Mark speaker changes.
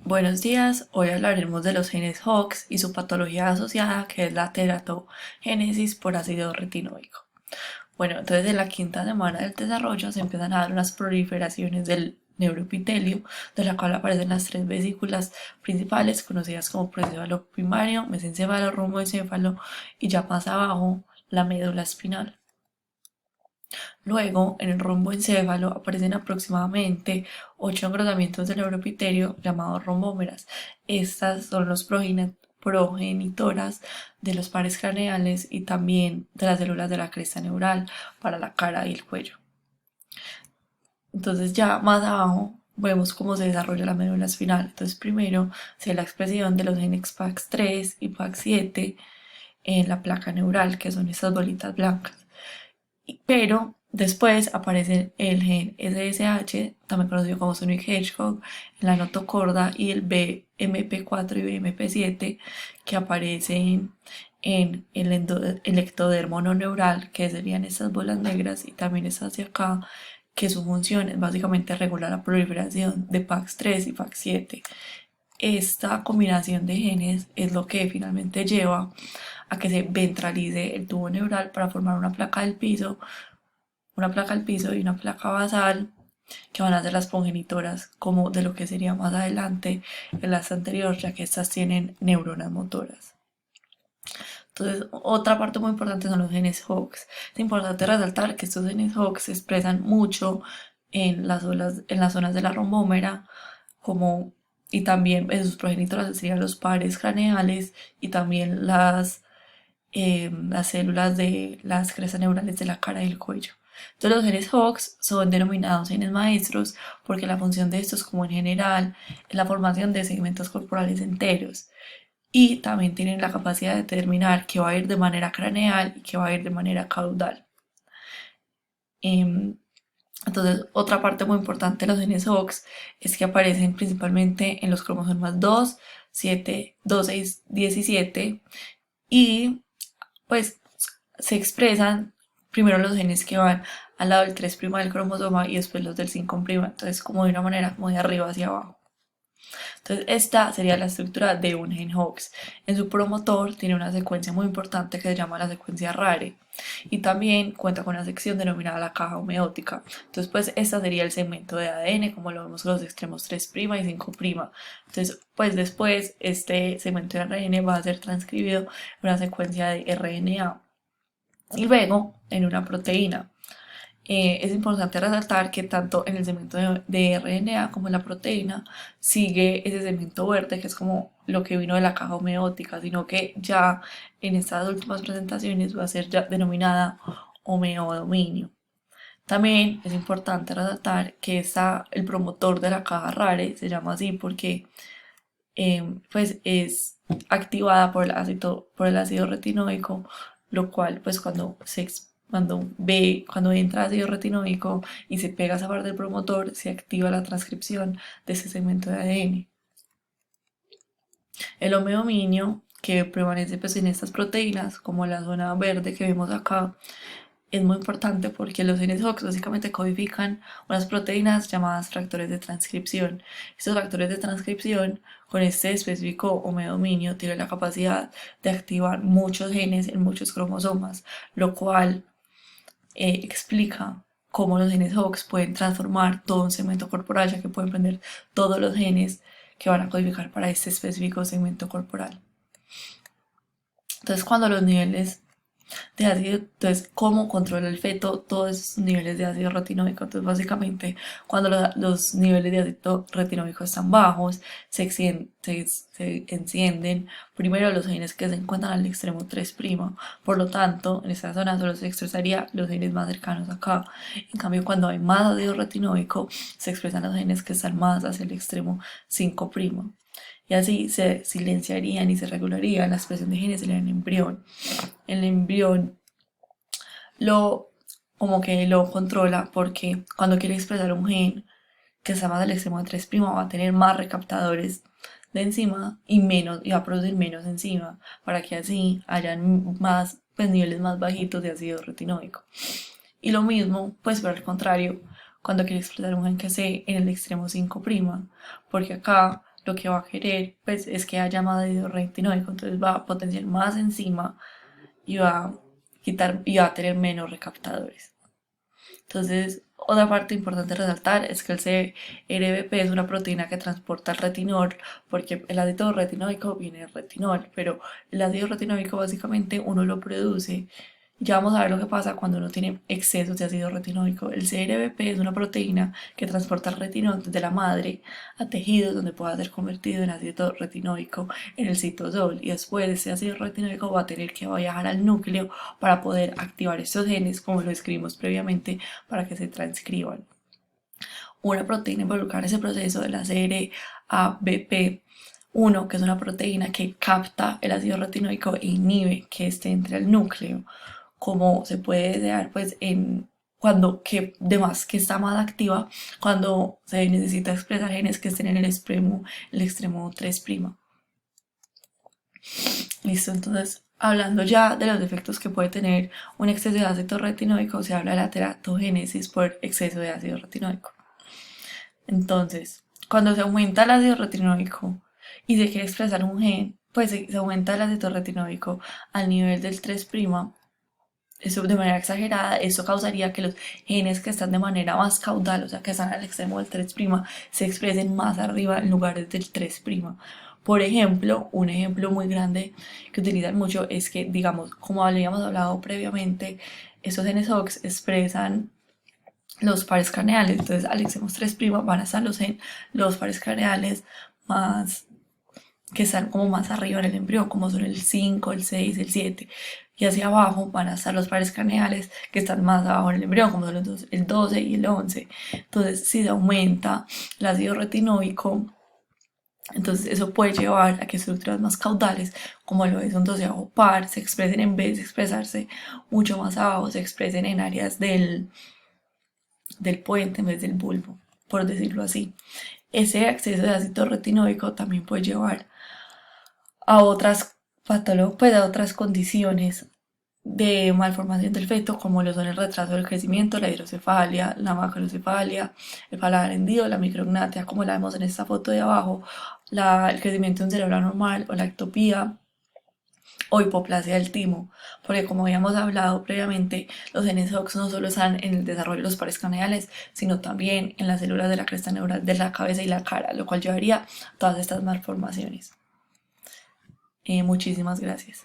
Speaker 1: Buenos días, hoy hablaremos de los genes Hox y su patología asociada, que es la teratogénesis por ácido retinoico. Bueno, entonces en la quinta semana del desarrollo se empiezan a dar unas proliferaciones del neuroepitelio, de la cual aparecen las tres vesículas principales conocidas como proencéfalo primario, mesencéfalo, romboencéfalo y ya más abajo la médula espinal. Luego, en el romboencéfalo aparecen aproximadamente 8 engrosamientos del neuroepitelio llamados rombómeras. Estas son los progenitoras de los pares craneales y también de las células de la cresta neural para la cara y el cuello. Entonces ya más abajo vemos cómo se desarrolla la médula espinal. Entonces primero se la expresión de los genes PAX3 y PAX7 en la placa neural, que son estas bolitas blancas. Pero después aparece el gen SSH, también conocido como Sonic Hedgehog, en la notocorda, y el BMP4 y BMP7 que aparecen en el ectodermo no neural, que serían estas bolas negras, y también estas de acá, que su función es básicamente regular la proliferación de PAX3 y PAX7. Esta combinación de genes es lo que finalmente lleva a que se ventralice el tubo neural para formar una placa al piso y una placa basal, que van a ser las progenitoras como de lo que sería más adelante el las anterior, ya que estas tienen neuronas motoras. Entonces, otra parte muy importante son los genes Hox. Es importante resaltar que estos genes Hox se expresan mucho en las zonas de la rombómera, como, y también en sus progenitoras serían los pares craneales y también las células de las crestas neurales de la cara y el cuello. Entonces los genes Hox son denominados genes maestros porque la función de estos, como en general, es la formación de segmentos corporales enteros, y también tienen la capacidad de determinar qué va a ir de manera craneal y qué va a ir de manera caudal. Em, entonces, otra parte muy importante de los genes Hox es que aparecen principalmente en los cromosomas 2, 7, 12, 17, y pues se expresan primero los genes que van al lado del 3' del cromosoma y después los del 5', entonces como de una manera como de arriba hacia abajo. Entonces esta sería la estructura de un gen Hox. En su promotor tiene una secuencia muy importante que se llama la secuencia RARE, y también cuenta con una sección denominada la caja homeótica. Entonces pues esta sería el segmento de ADN, como lo vemos con los extremos 3' y 5'. Entonces pues después este segmento de ARN va a ser transcribido en una secuencia de RNA y luego en una proteína. Es importante resaltar que tanto en el segmento de RNA como en la proteína sigue ese segmento verde, que es como lo que vino de la caja homeótica, sino que ya en estas últimas presentaciones va a ser ya denominada homeodominio. También es importante resaltar que el promotor de la caja RARE se llama así porque pues es activada por el ácido retinoico, lo cual pues cuando entra ácido retinoico y se pega a esa parte del promotor, se activa la transcripción de ese segmento de ADN. El homeominio, que prevalece pues en estas proteínas, como la zona verde que vemos acá, es muy importante porque los genes Hox básicamente codifican unas proteínas llamadas factores de transcripción. Estos factores de transcripción, con este específico homeodominio, tienen la capacidad de activar muchos genes en muchos cromosomas, lo cual explica cómo los genes Hox pueden transformar todo un segmento corporal, ya que pueden prender todos los genes que van a codificar para este específico segmento corporal. Entonces, cuando los niveles de ácido, entonces cómo controla el feto todos esos niveles de ácido retinóico. Entonces básicamente cuando los niveles de ácido retinóico están bajos, se encienden primero los genes que se encuentran al extremo 3'. Por lo tanto, en esta zona solo se expresaría los genes más cercanos acá. En cambio, cuando hay más ácido retinóico, se expresan los genes que están más hacia el extremo 5'. Y así se silenciarían y se regularía la expresión de genes en el embrión. El embrión lo como que lo controla porque cuando quiere expresar un gen que está más al extremo de 3' va a tener más recaptadores de enzima y va a producir menos enzima para que así hayan más, pues, niveles más bajitos de ácido retinoico. Y lo mismo, pues por el contrario, cuando quiere expresar un gen que esté en el extremo 5', porque acá lo que va a querer pues es que haya más ácido retinoico, entonces va a potenciar más enzima y va a quitar y va a tener menos recaptadores. Entonces, otra parte importante a resaltar es que el CRBP es una proteína que transporta el retinol, porque el ácido retinoico viene del retinol, pero el ácido retinoico básicamente uno lo produce. Ya vamos a ver lo que pasa cuando uno tiene excesos de ácido retinoico. El CRBP es una proteína que transporta el retinol desde la madre a tejidos donde pueda ser convertido en ácido retinoico en el citosol, y después ese ácido retinoico va a tener que viajar al núcleo para poder activar estos genes, como lo escribimos previamente, para que se transcriban. Una proteína involucrada en ese proceso de la CRABP1, que es una proteína que capta el ácido retinoico e inhibe que esté entre el núcleo, como se puede dar pues en cuando que demás que está más activa cuando se necesita expresar genes que estén en el extremo 3'. Listo, entonces hablando ya de los efectos que puede tener un exceso de ácido retinoico, se habla de la teratogénesis por exceso de ácido retinoico. Entonces, cuando se aumenta el ácido retinoico y se quiere expresar un gen, pues se aumenta el ácido retinoico al nivel del 3', eso de manera exagerada, esto causaría que los genes que están de manera más caudal, o sea, que están al extremo del 3', se expresen más arriba en lugares del 3'. Por ejemplo, un ejemplo muy grande que utilizan mucho es que, digamos, como habíamos hablado previamente, esos genes OX expresan los pares craneales. Entonces, al extremo 3' van a estar los pares craneales más que están como más arriba en el embrión, como son el 5, el 6, el 7. Y hacia abajo van a estar los pares craneales que están más abajo en el embrión, como son el 12 y el 11. Entonces, si se aumenta el ácido retinoico, entonces eso puede llevar a que estructuras más caudales, como lo es un 12º par, se expresen en vez de expresarse mucho más abajo, se expresen en áreas del puente en vez del bulbo, por decirlo así. Ese exceso de ácido retinoico también puede llevar a otras pues a otras condiciones de malformación del feto, como lo son el retraso del crecimiento, la hidrocefalia, la macrocefalia, el paladar hendido, la micrognatia, como la vemos en esta foto de abajo, el crecimiento de un cerebro anormal o la ectopía o hipoplasia del timo, porque como habíamos hablado previamente, los genes OX no solo están en el desarrollo de los pares craneales, sino también en las células de la cresta neural de la cabeza y la cara, lo cual llevaría a todas estas malformaciones. Muchísimas gracias.